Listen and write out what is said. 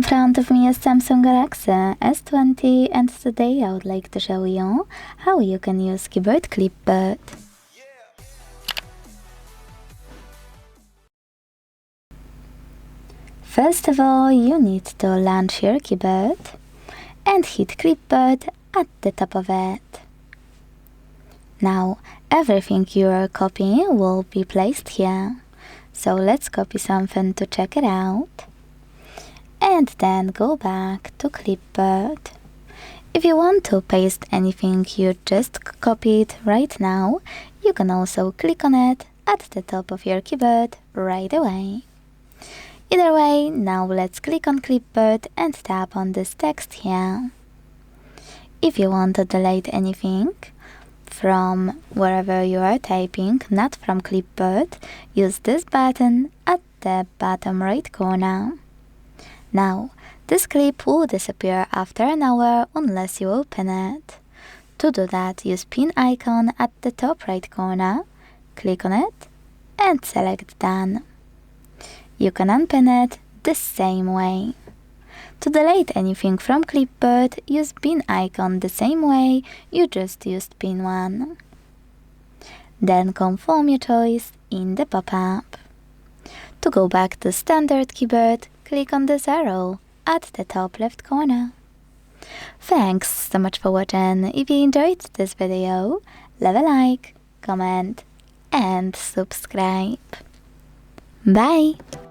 front of me is Samsung Galaxy S20, and today I would like to show you how you can use Keyboard Clipboard. First of all, you need to launch your keyboard and hit Clipboard at the top of it. Now, everything you are copying will be placed here. So let's copy something to check it out. And then go back to Clipboard. If you want to paste anything you just copied right now, you can also click on it at the top of your keyboard right away. Either way, now let's click on Clipboard and tap on this text here. If you want to delete anything from wherever you are typing, not from Clipboard, use this button at the bottom right corner. Now, this clip will disappear after an hour unless you open it. To do that, use pin icon at the top right corner, click on it, and select Done. You can unpin it the same way. To delete anything from Clipboard, use pin icon the same way you just used pin 1. Then confirm your choice in the pop-up. To go back to standard keyboard, click on this arrow at the top left corner. Thanks so much for watching. If you enjoyed this video, leave a like, comment, and subscribe. Bye!